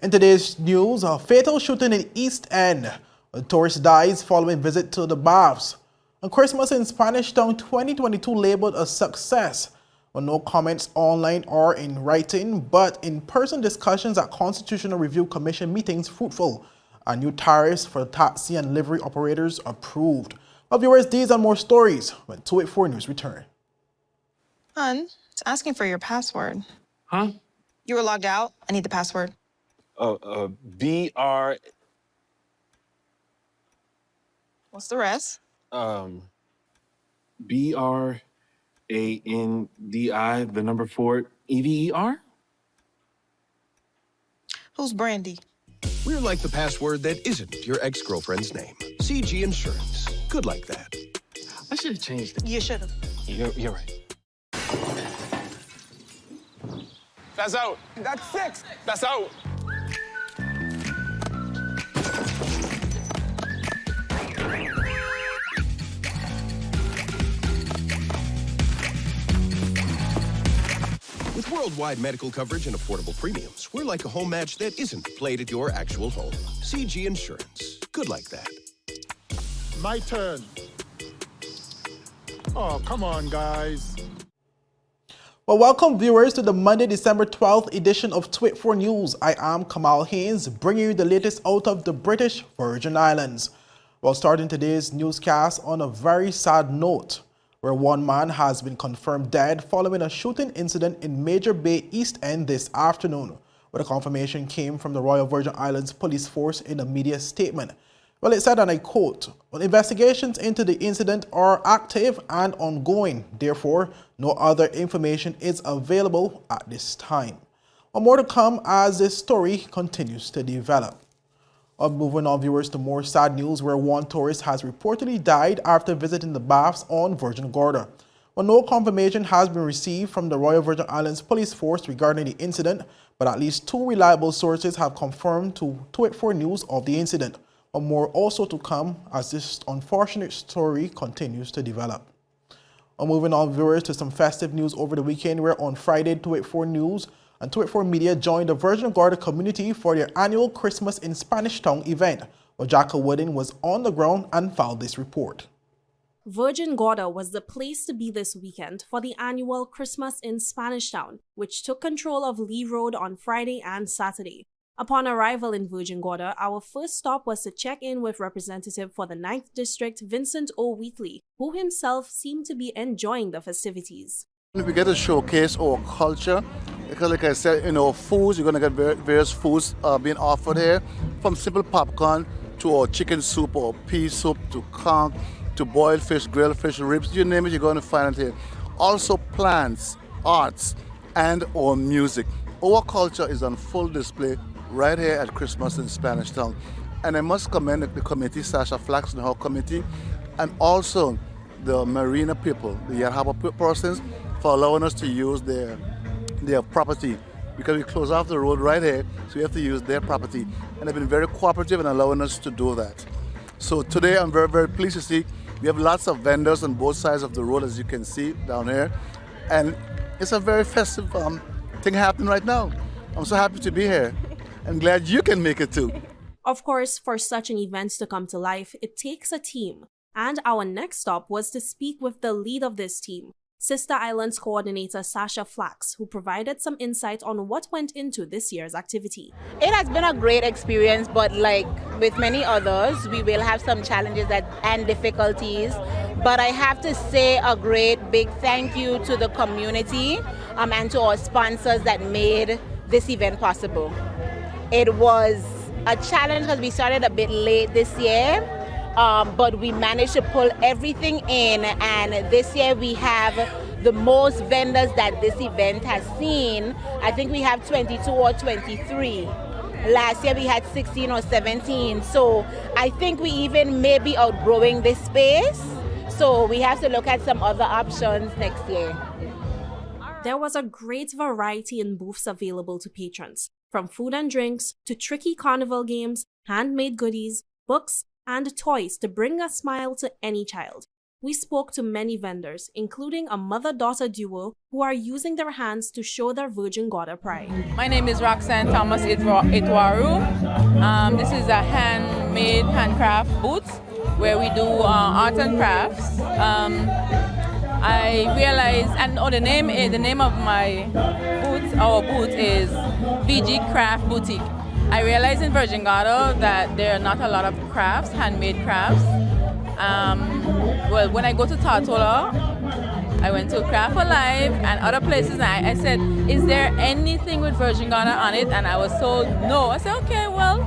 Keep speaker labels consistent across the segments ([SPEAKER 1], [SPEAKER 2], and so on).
[SPEAKER 1] In today's news, a fatal shooting in East End. A tourist dies following visit to the baths. And Christmas in Spanish Town 2022 labeled a success. Well, no comments online or in writing, but in-person discussions at Constitutional Review Commission meetings fruitful. And new tariffs for taxi and livery operators approved. Well, viewers, these and more stories when 284 News return.
[SPEAKER 2] Hun, it's asking for your password.
[SPEAKER 3] Huh?
[SPEAKER 2] You were logged out. I need the password.
[SPEAKER 3] BR,
[SPEAKER 2] What's the rest?
[SPEAKER 3] BRANDI, the number 4, EVER?
[SPEAKER 2] Who's Brandy?
[SPEAKER 4] We're like the password that isn't your ex-girlfriend's name. CG Insurance. Good like that.
[SPEAKER 3] I should have changed it.
[SPEAKER 2] You should have.
[SPEAKER 3] You're right. That's out.
[SPEAKER 5] That's 6.
[SPEAKER 3] That's out.
[SPEAKER 4] With worldwide medical coverage and affordable premiums, we're like a home match that isn't played at your actual home. CG Insurance. Good like that.
[SPEAKER 5] My turn. Oh, come on, guys.
[SPEAKER 1] Well, welcome viewers to the Monday, December 12th edition of 284 News. I am Kamal Haynes, bringing you the latest out of the British Virgin Islands. Well, starting today's newscast on a very sad note, where one man has been confirmed dead following a shooting incident in Major Bay East End this afternoon, where the confirmation came from the Royal Virgin Islands Police Force in a media statement. Well, it said, and I quote, "Well, investigations into the incident are active and ongoing. Therefore, no other information is available at this time." Well, more to come as this story continues to develop. Moving on, viewers, to more sad news where one tourist has reportedly died after visiting the baths on Virgin Gorda. Well, no confirmation has been received from the Royal Virgin Islands Police Force regarding the incident, but at least 2 reliable sources have confirmed to 284 News of the incident. More also to come as this unfortunate story continues to develop. Moving on, viewers, to some festive news over the weekend, where on Friday, 284 News and 284 Media joined the Virgin Gorda community for their annual Christmas in Spanish Town event. Well, Jacka Wooden was on the ground and filed this report.
[SPEAKER 6] Virgin Gorda was the place to be this weekend for the annual Christmas in Spanish Town, which took control of Lee Road on Friday and Saturday. Upon arrival in Virgin Gorda, our first stop was to check in with representative for the 9th District, Vincent O. Wheatley, who himself seemed to be enjoying the festivities.
[SPEAKER 7] We get to showcase our culture because, like I said, foods, you're going to get various foods being offered here, from simple popcorn to our chicken soup or pea soup to conch to boiled fish, grilled fish, ribs, you name it, you're going to find it here. Also plants, arts, and our music. Our culture is on full display right here at Christmas in Spanish Town. And I must commend the committee, Sasha Flax and her committee, and also the marina people, the Yard Harbor persons, for allowing us to use their property, because we close off the road right here, so we have to use their property. And they've been very cooperative in allowing us to do that. So today I'm very, very pleased to see we have lots of vendors on both sides of the road, as you can see down here. And it's a very festive thing happening right now. I'm so happy to be here. I'm glad you can make it too.
[SPEAKER 6] Of course, for such an event to come to life, it takes a team. And our next stop was to speak with the lead of this team, Sister Islands coordinator Sasha Flax, who provided some insight on what went into this year's activity.
[SPEAKER 8] It has been a great experience, but like with many others, we will have some challenges and difficulties. But I have to say a great big thank you to the community and to our sponsors that made this event possible. It was a challenge because we started a bit late this year, but we managed to pull everything in, and this year we have the most vendors that this event has seen. I think we have 22 or 23. Last year we had 16 or 17, so I think we even may be outgrowing this space, so we have to look at some other options next year.
[SPEAKER 6] There was a great variety in booths available to patrons, from food and drinks to tricky carnival games, handmade goodies, books, and toys to bring a smile to any child. we spoke to many vendors, including a mother-daughter duo who are using their hands to show their Virgin Gouda pride.
[SPEAKER 9] My name is Roxanne Thomas Itwaru. This is a handmade handcraft booth where we do art and crafts. I realized, and the name of my our booth is VG Craft Boutique. I realized in Virgin Gouda that there are not a lot of crafts, handmade crafts. Well, when I go to Tartola, I went to Craft Alive and other places, and I said, is there anything with Virgin Gouda on it? And I was told no. I said, okay, well,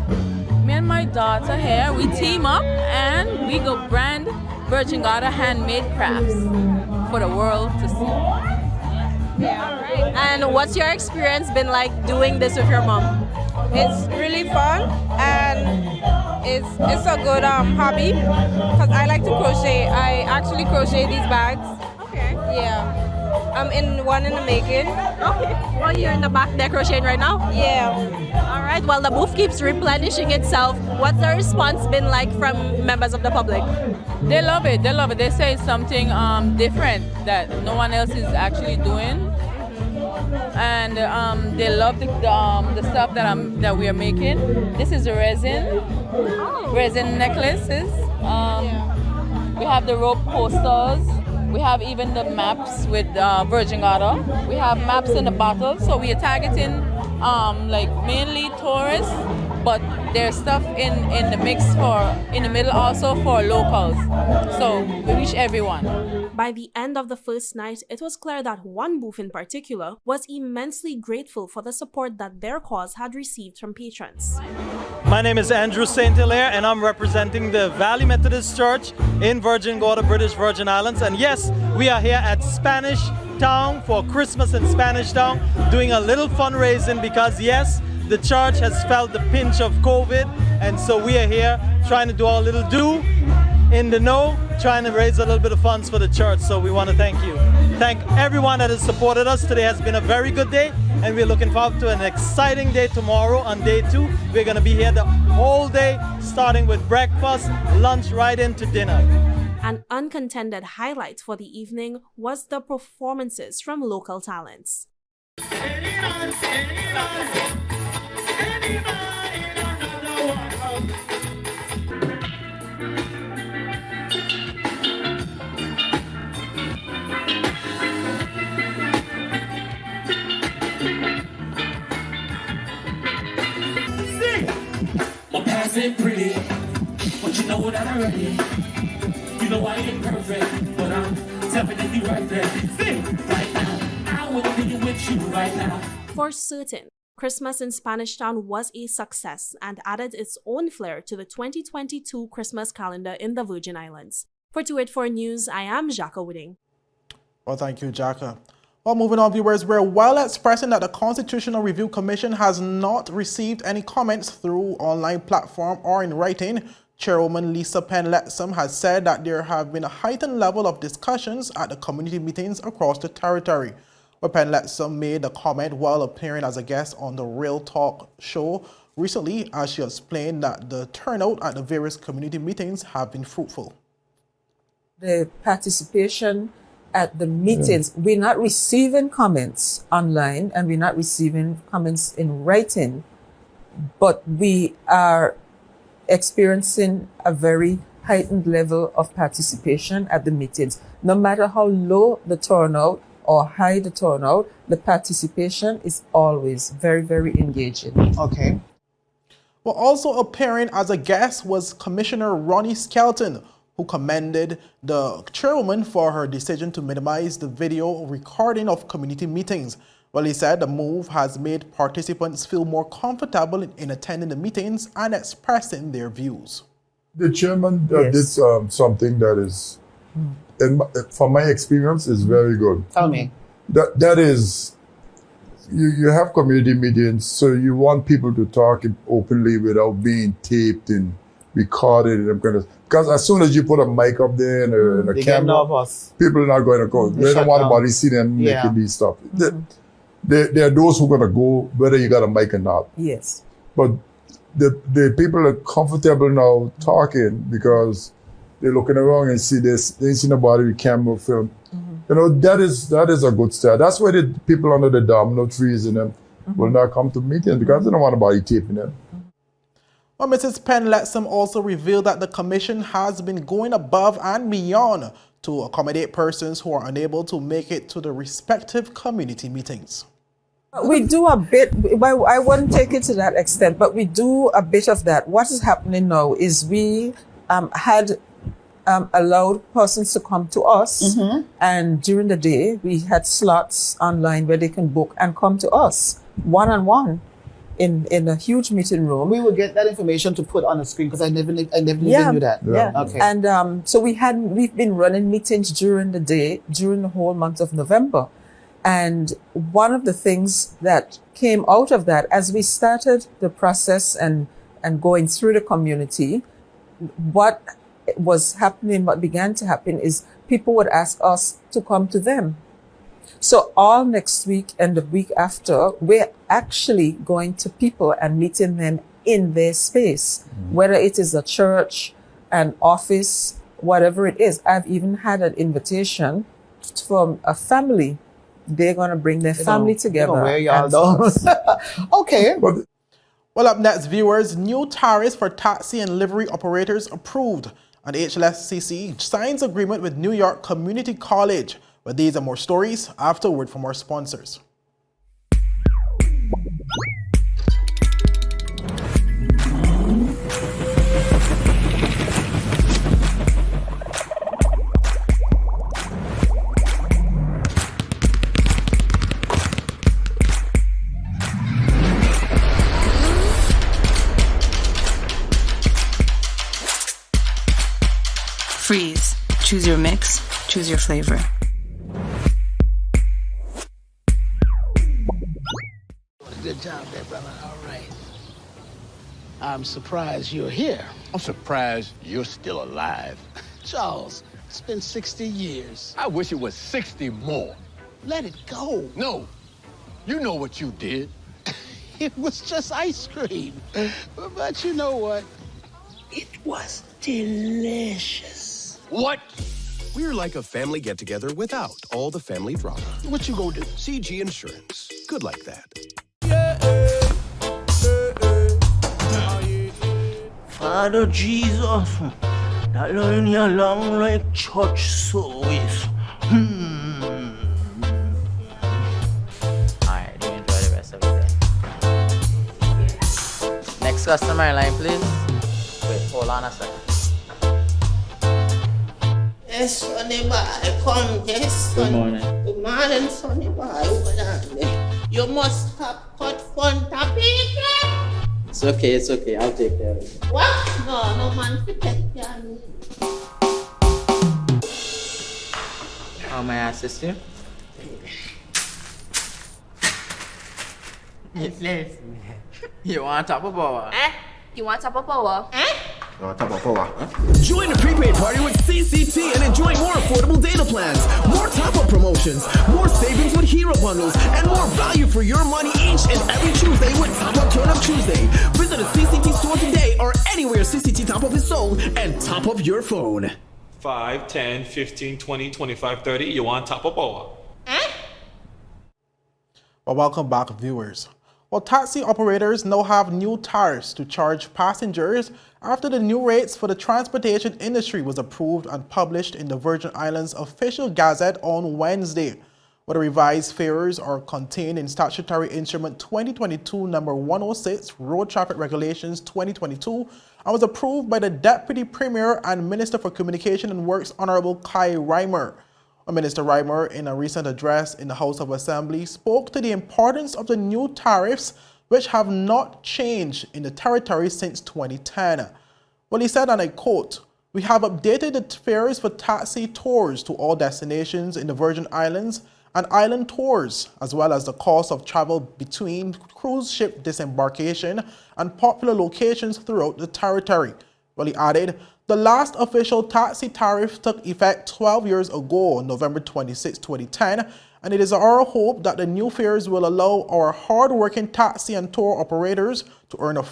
[SPEAKER 9] me and my daughter here, we team up and we go brand Virgin Gouda handmade crafts for the world to see.
[SPEAKER 10] Yeah, right. And what's your experience been like doing this with your mom?
[SPEAKER 11] It's really fun and it's a good hobby because I like to crochet. I actually crochet these bags.
[SPEAKER 10] Okay.
[SPEAKER 11] Yeah. I'm in one in the making.
[SPEAKER 10] Okay. Well, you're in the back there crocheting right now?
[SPEAKER 11] Yeah.
[SPEAKER 10] All right. Well, the booth keeps replenishing itself. What's the response been like from members of the public?
[SPEAKER 9] They love it. They love it. They say it's something different that no one else is actually doing. And they love the stuff that we are making. This is a resin necklaces. We have the rope posters. We have even the maps with Virgin Gouda. We have maps in the bottle, so we are targeting like mainly tourists, but there's stuff in the mix in the middle also for locals. So we reach everyone.
[SPEAKER 6] By the end of the first night, it was clear that one booth in particular was immensely grateful for the support that their cause had received from patrons.
[SPEAKER 12] My name is Andrew St. Hilaire and I'm representing the Valley Methodist Church in Virgin Gouda, British Virgin Islands. And yes, we are here at Spanish Town for Christmas in Spanish Town, doing a little fundraising because yes, the church has felt the pinch of COVID, and so we are here trying to do our little do in the know, trying to raise a little bit of funds for the church. So we want to thank you. Thank everyone that has supported us. Today has been a very good day, and we're looking forward to an exciting day tomorrow on day 2. We're going to be here the whole day, starting with breakfast, lunch, right into dinner.
[SPEAKER 6] An uncontended highlight for the evening was the performances from local talents.
[SPEAKER 13] Ain't pretty, but you know that already. You know I ain't perfect, but I'm definitely right there. Right now, I wanna be with you right now.
[SPEAKER 6] For certain, Christmas in Spanish Town was a success and added its own flair to the 2022 Christmas calendar in the Virgin Islands. For 284 News, I am Jacka Wooding.
[SPEAKER 1] Well, thank you, Jacka. Well, moving on, viewers, we're well expressing that the Constitutional Review Commission has not received any comments through online platform or in writing. Chairwoman Lisa Penn-Lettsome has said that there have been a heightened level of discussions at the community meetings across the territory. Well, Penn-Lettsome made the comment while appearing as a guest on the Real Talk show recently, as she explained that the turnout at the various community meetings have been fruitful.
[SPEAKER 14] The participation at the meetings, we're not receiving comments online and we're not receiving comments in writing, but we are experiencing a very heightened level of participation at the meetings. No matter how low the turnout or high the turnout, the participation is always very, very engaging.
[SPEAKER 1] Okay. Well, also appearing as a guest was Commissioner Ronnie Skelton, who commended the chairwoman for her decision to minimize the video recording of community meetings. Well, he said the move has made participants feel more comfortable in attending the meetings and expressing their views.
[SPEAKER 15] The chairman did something that is, from my experience, is very good.
[SPEAKER 14] Tell me.
[SPEAKER 15] That is, you have community meetings, so you want people to talk openly without being taped and recorded and kind of. Because as soon as you put a mic up there and a camera, people are not going to go. They don't want anybody to see them making these stuff. There are those who are going to go whether you got a mic or not.
[SPEAKER 14] Yes.
[SPEAKER 15] But the people are comfortable now talking because they're looking around and see this, they see nobody with camera film. You know, that is a good start. That's why the people under the domino trees and them will not come to meetings because they don't want nobody taping them.
[SPEAKER 1] Well, Mrs. Penn Letsom also revealed that the commission has been going above and beyond to accommodate persons who are unable to make it to the respective community meetings.
[SPEAKER 14] We do a bit, I wouldn't take it to that extent, but we do a bit of that. What is happening now is we had allowed persons to come to us, and during the day we had slots online where they can book and come to us one-on-one in a huge meeting room.
[SPEAKER 16] We would get that information to put on a screen because I never knew that.
[SPEAKER 14] Yeah.
[SPEAKER 16] Okay.
[SPEAKER 14] And so we've been running meetings during the day, during the whole month of November. And one of the things that came out of that, as we started the process and going through the community, what was happening, what began to happen is people would ask us to come to them. So all next week and the week after, we're actually going to people and meeting them in their space, whether it is a church, an office, whatever it is. I've even had an invitation from a family. They're going to bring their family together.
[SPEAKER 16] Where y'all know. Okay.
[SPEAKER 1] Well, up next, viewers, new tariffs for taxi and livery operators approved, and HLSCC signs agreement with New York Community College. But these and more stories after a word from our sponsors.
[SPEAKER 2] Freeze. Choose your mix. Choose your flavor.
[SPEAKER 17] Good job there, brother. All right. I'm surprised you're here.
[SPEAKER 18] I'm surprised you're still alive.
[SPEAKER 17] Charles, it's been 60 years.
[SPEAKER 18] I wish it was 60 more.
[SPEAKER 17] Let it go.
[SPEAKER 18] No. You know what you did.
[SPEAKER 17] It was just ice cream. But you know what? It was delicious.
[SPEAKER 18] What?
[SPEAKER 4] We're like a family get-together without all the family drama.
[SPEAKER 17] What you gonna do?
[SPEAKER 4] CG Insurance. Good like that.
[SPEAKER 19] Father Jesus, that line here long like church service.
[SPEAKER 20] Alright, do enjoy the rest of it then. Next customer line, please. Wait, hold on a second.
[SPEAKER 19] Yes, Sonny boy, come, yes,
[SPEAKER 20] Good
[SPEAKER 19] Sonny.
[SPEAKER 20] morning.
[SPEAKER 19] Good morning, Sonny boy. Hold on there. You must have cut front of people.
[SPEAKER 20] It's okay, I'll take care of it.
[SPEAKER 19] What? No man to take care of me.
[SPEAKER 20] How may I assist you?
[SPEAKER 19] Yes.
[SPEAKER 20] You want top of power?
[SPEAKER 21] You want top of power?
[SPEAKER 22] Join the prepaid party with CCT and enjoy more affordable data plans, more top-up promotions, more savings with hero bundles, and more value for your money each and every Tuesday with Top Up Turn Up Tuesday. Visit a CCT store today or anywhere CCT Top Up is sold and top up your phone.
[SPEAKER 23] 5, 10, 15, 20, 25, 30. You want top of power?
[SPEAKER 1] Well, welcome back, viewers. Well, taxi operators now have new tariffs to charge passengers after the new rates for the transportation industry was approved and published in the Virgin Islands official gazette on Wednesday. Well, the revised fares are contained in Statutory Instrument 2022 number 106, Road Traffic Regulations 2022, and was approved by the Deputy Premier and Minister for Communication and Works, Honorable Kai Reimer. Minister Reimer, in a recent address in the House of Assembly, spoke to the importance of the new tariffs, which have not changed in the territory since 2010. Well, he said, and I quote, "We have updated the fares for taxi tours to all destinations in the Virgin Islands and island tours, as well as the cost of travel between cruise ship disembarkation and popular locations throughout the territory." Well, he added, "The last official taxi tariff took effect 12 years ago, on November 26, 2010, and it is our hope that the new fares will allow our hard-working taxi and tour operators to earn a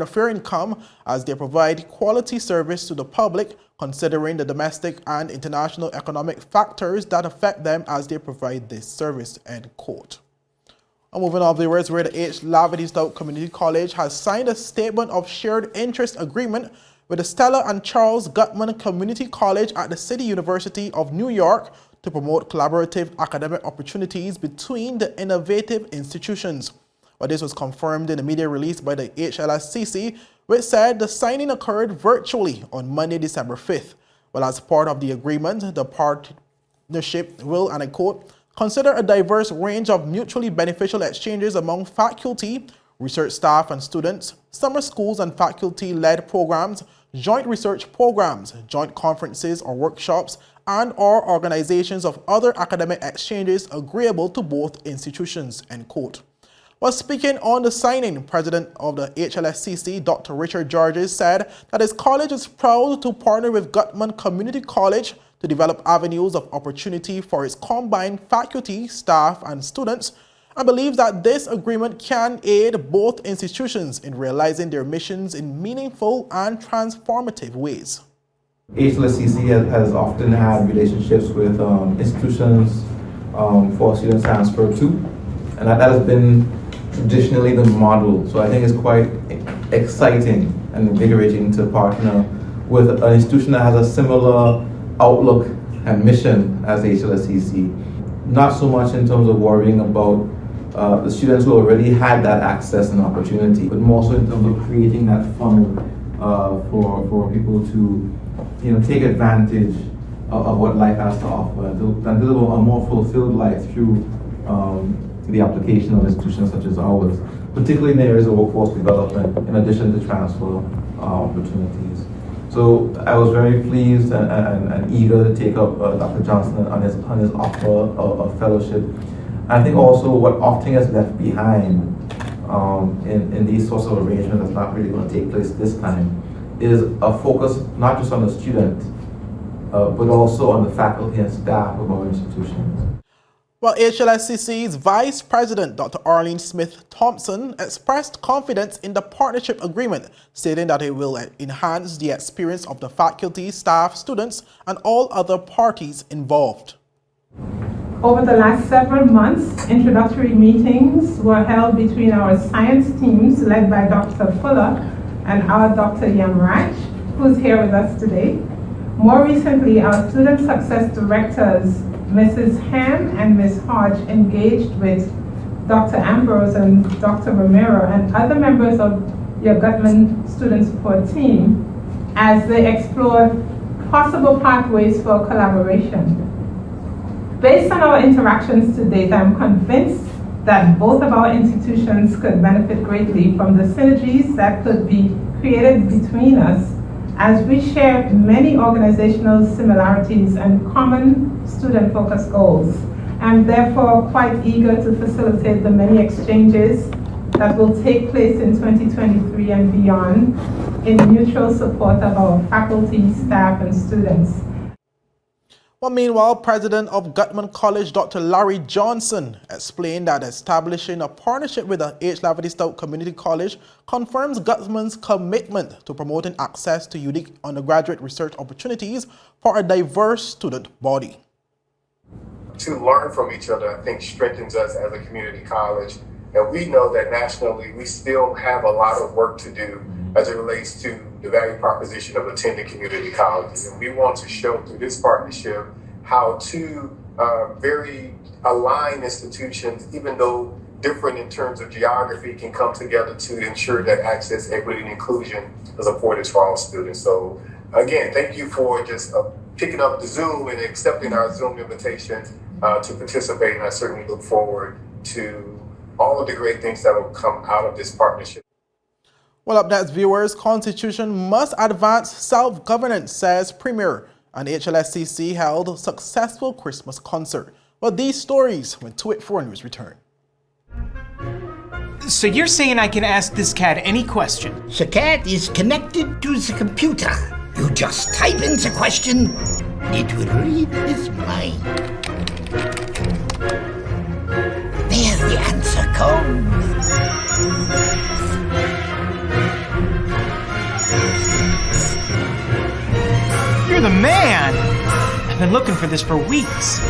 [SPEAKER 1] fair income as they provide quality service to the public, considering the domestic and international economic factors that affect them as they provide this service, end quote. And moving on, viewers, where the HLSCC Community College has signed a statement of shared interest agreement with the Stella and Charles Gutman Community College at the City University of New York to promote collaborative academic opportunities between the innovative institutions. Well, this was confirmed in a media release by the HLSCC, which said the signing occurred virtually on Monday, December 5th. Well, as part of the agreement, the partnership will, and I quote, consider a diverse range of mutually beneficial exchanges among faculty, research staff and students, summer schools and faculty-led programs, joint research programs, joint conferences or workshops, and/or organizations of other academic exchanges agreeable to both institutions, end quote. While speaking on the signing, President of the HLSCC, Dr. Richard Georges, said that his college is proud to partner with Gutman Community College to develop avenues of opportunity for its combined faculty, staff, and students, and believes that this agreement can aid both institutions in realizing their missions in meaningful and transformative ways.
[SPEAKER 3] HLSCC has often had relationships with institutions for student transfer too, and that has been traditionally the model. So I think it's quite exciting and invigorating to partner with an institution that has a similar outlook and mission as HLSCC. Not so much in terms of worrying about the students who already had that access and opportunity, but more so in terms of creating that funnel for people to take advantage of what life has to offer and deliver a more fulfilled life through the application of institutions such as ours, particularly in the areas of workforce development, in addition to transfer opportunities. So I was very pleased and eager to take up Dr. Johnson on his offer of fellowship. I think also what often is left behind in these sorts of arrangements that's not really going to take place this time is a focus not just on the student, but also on the faculty and staff of our institutions.
[SPEAKER 1] Well, HLSCC's Vice President, Dr. Arlene Smith-Thompson, expressed confidence in the partnership agreement, stating that it will enhance the experience of the faculty, staff, students, and all other parties involved.
[SPEAKER 5] Over the last several months, introductory meetings were held between our science teams led by Dr. Fuller and our Dr. Yamraj, who's here with us today. More recently, our student success directors, Mrs. Ham and Ms. Hodge, engaged with Dr. Ambrose and Dr. Romero and other members of your Gutman student support team as they explored possible pathways for collaboration. Based on our interactions to date, I'm convinced that both of our institutions could benefit greatly from the synergies that could be created between us as we share many organizational similarities and common student-focused goals. I'm therefore quite eager to facilitate the many exchanges that will take place in 2023 and beyond in mutual support of our faculty, staff, and students.
[SPEAKER 1] Well, meanwhile, President of Gutman College, Dr. Larry Johnson, explained that establishing a partnership with the HLSCC Community College confirms Gutman's commitment to promoting access to unique undergraduate research opportunities for a diverse student body.
[SPEAKER 7] To learn from each other, I think, strengthens us as a community college. And we know that nationally, we still have a lot of work to do as it relates to the value proposition of attending community colleges. And we want to show through this partnership how two very aligned institutions, even though different in terms of geography, can come together to ensure that access, equity, and inclusion is afforded for all students. So again, thank you for just picking up the Zoom and accepting our Zoom invitations to participate. And I certainly look forward to all of the great things that will come out of this partnership.
[SPEAKER 1] Well, up next, viewers, Constitution must advance self-governance, says Premier, and HLSCC held a successful Christmas concert. Well, these stories when Twit 4 News return.
[SPEAKER 24] So you're saying I can ask this cat any question?
[SPEAKER 25] The cat is connected to the computer. You just type in the question, it will read his mind. answer comes.
[SPEAKER 24] You're the man! I've been looking for this for weeks.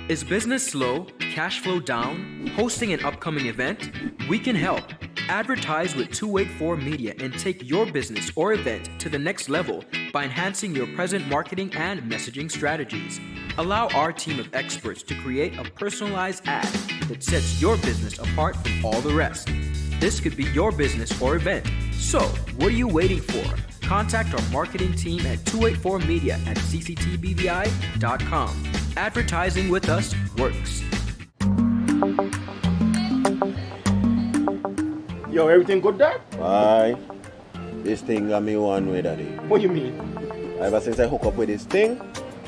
[SPEAKER 8] Is business slow? Cash flow down? Hosting an upcoming event? We can help. Advertise with 284 Media and take your business or event to the next level by enhancing your present marketing and messaging strategies. Allow our team of experts to create a personalized ad that sets your business apart from all the rest. This could be your business or event. So, what are you waiting for? Contact our marketing team at 284media@cctbvi.com. Advertising with us works.
[SPEAKER 9] Yo, everything good, Dad?
[SPEAKER 10] Aye. This thing got me one way, Daddy.
[SPEAKER 9] What you mean?
[SPEAKER 10] Ever since I hook up with this thing,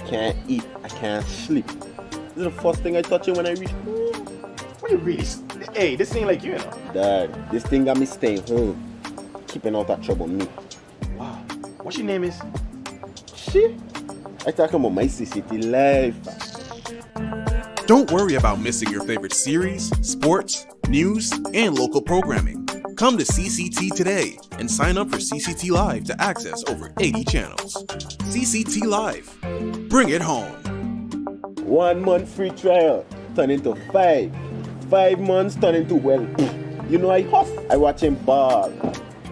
[SPEAKER 10] can't eat, I can't sleep. This is the first thing I touch it when I reach home.
[SPEAKER 9] What you really? Hey, this ain't like you, you know.
[SPEAKER 10] Dad, this thing got me staying home. Keeping out that trouble me.
[SPEAKER 9] Wow. What your name is?
[SPEAKER 10] Shit. I talking about my CCT life.
[SPEAKER 11] Don't worry about missing your favorite series, sports, news, and local programming. Come to CCT today and sign up for CCT Live to access over 80 channels. CCT Live. Bring it home.
[SPEAKER 10] 1 month free trial turn into 5. 5 months turn into, well, you know I hustle. I watching ball.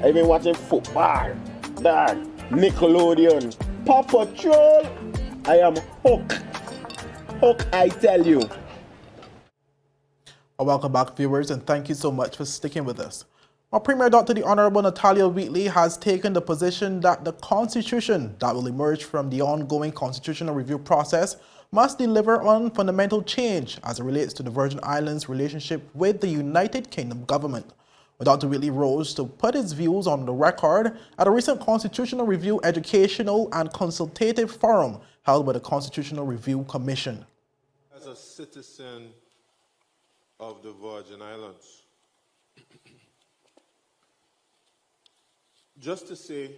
[SPEAKER 10] I been watching football. Dad, Nickelodeon, Paw Patrol. I am hooked. Hook, I tell you.
[SPEAKER 1] Well, welcome back, viewers, and thank you so much for sticking with us. Our Premier Dr. the Honorable Natalia Wheatley has taken the position that the Constitution that will emerge from the ongoing constitutional review process must deliver on fundamental change as it relates to the Virgin Islands' relationship with the United Kingdom government. Well, Dr. Wheatley rose to put his views on the record at a recent Constitutional Review Educational and Consultative Forum held by the Constitutional Review Commission.
[SPEAKER 12] As a citizen of the Virgin Islands, just to say,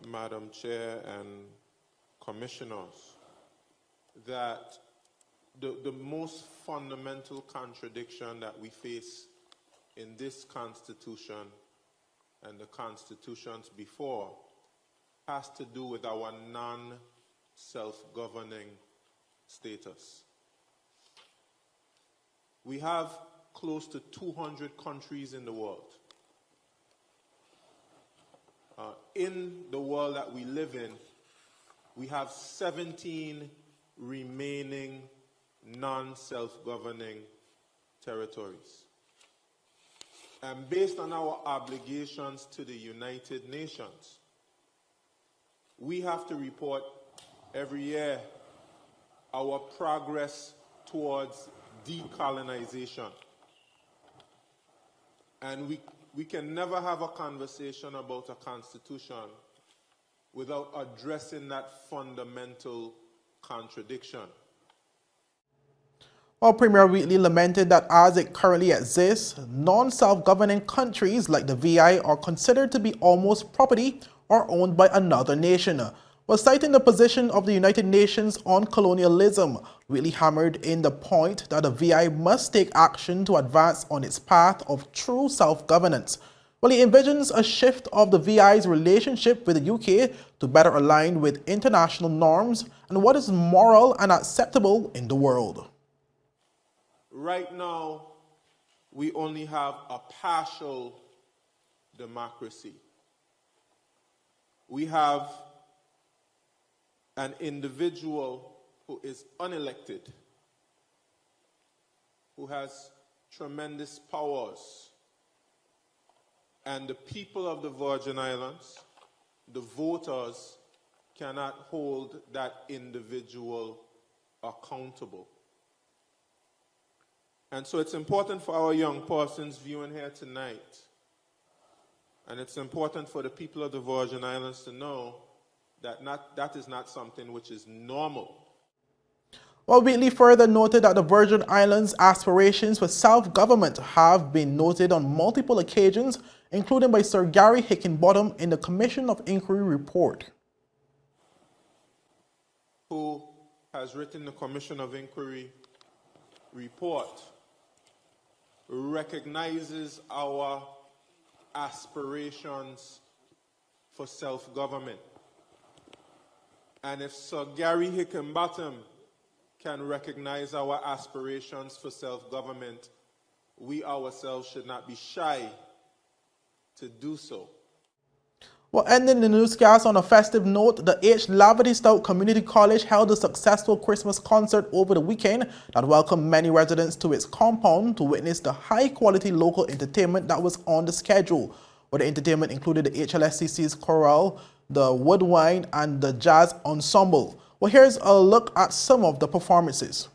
[SPEAKER 12] Madam Chair and Commissioners, that the most fundamental contradiction that we face in this Constitution and the Constitutions before has to do with our non-self-governing status. We have close to 200 countries in the world. In the world that we live in, we have 17 remaining non-self-governing territories. And based on our obligations to the United Nations, we have to report every year our progress towards decolonization. And we can never have a conversation about a constitution without addressing that fundamental contradiction.
[SPEAKER 1] Well, Premier Wheatley lamented that as it currently exists, non-self-governing countries like the VI are considered to be almost property or owned by another nation. While citing the position of the United Nations on colonialism, Wheatley hammered in the point that the VI must take action to advance on its path of true self-governance. Well, he envisions a shift of the VI's relationship with the UK to better align with international norms and what is moral and acceptable in the world.
[SPEAKER 12] Right now, we only have a partial democracy. We have an individual who is unelected, who has tremendous powers, and the people of the Virgin Islands, the voters, cannot hold that individual accountable. And so it's important for our young persons viewing here tonight, and it's important for the people of the Virgin Islands to know that that is not something which is normal.
[SPEAKER 1] Well, Wheatley further noted that the Virgin Islands' aspirations for self-government have been noted on multiple occasions, including by Sir Gary Hickenbottom in the Commission of Inquiry report.
[SPEAKER 12] Who has written the Commission of Inquiry report recognizes our aspirations for self-government. And if Sir Gary Hickenbottom can recognize our aspirations for self-government, we ourselves should not be shy to do so.
[SPEAKER 1] Well, ending the newscast on a festive note, the Livery Community College held a successful Christmas concert over the weekend that welcomed many residents to its compound to witness the high-quality local entertainment that was on the schedule. Where the entertainment included the HLSCC's chorale, the woodwind, and the jazz ensemble. Well, here's a look at some of the performances.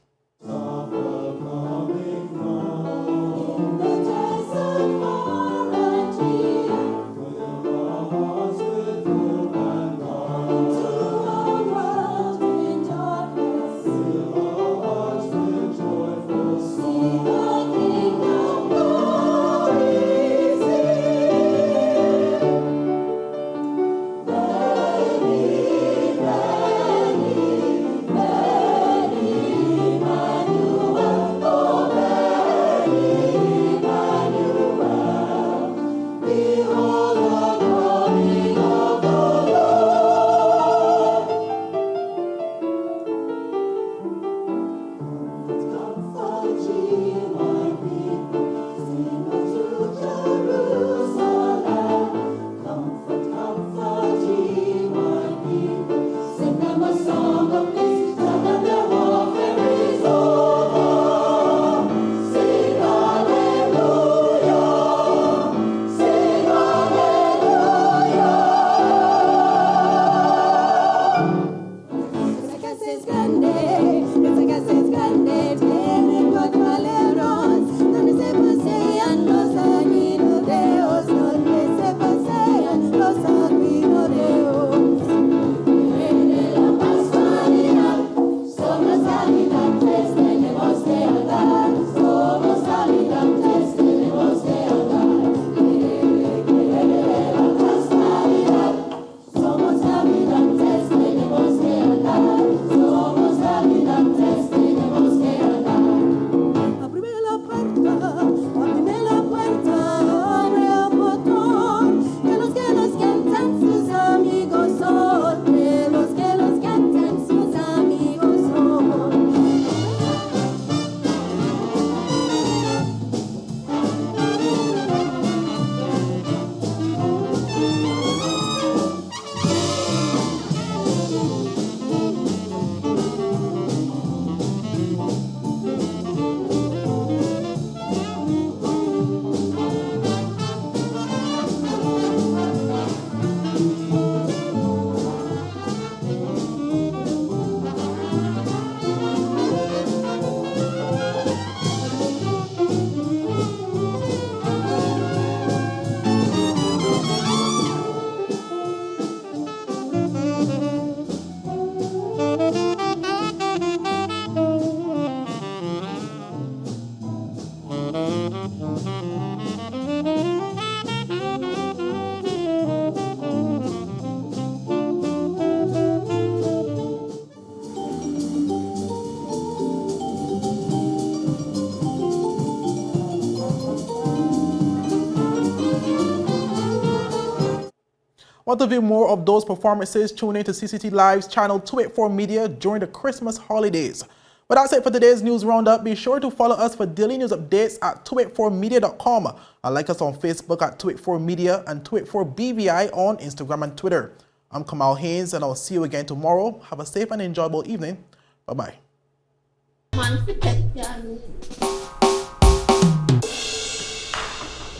[SPEAKER 1] Want to view more of those performances? Tune in to CCT Live's channel 284 Media during the Christmas holidays. But that's it for today's news roundup. Be sure to follow us for daily news updates at 284media.com and like us on Facebook at 284media and 284BVI on Instagram and Twitter. I'm Kamal Haynes and I'll see you again tomorrow. Have a safe and enjoyable evening. Bye-bye.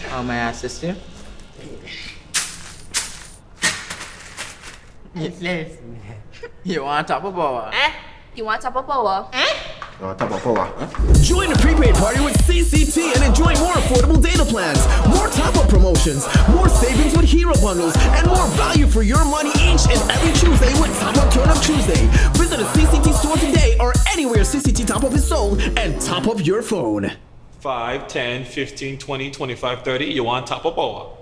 [SPEAKER 20] How may I assist you?
[SPEAKER 21] Yes.
[SPEAKER 20] You want top of power?
[SPEAKER 21] You want top of power?
[SPEAKER 22] Join the prepaid party with CCT and enjoy more affordable data plans, more top-up promotions, more savings with hero bundles, and more value for your money each and every Tuesday with Top Up Turn Up Tuesday. Visit a CCT store today or anywhere CCT Top Up is sold and top up your phone.
[SPEAKER 23] 5, 10, 15, 20, 25, 30. You want top of power?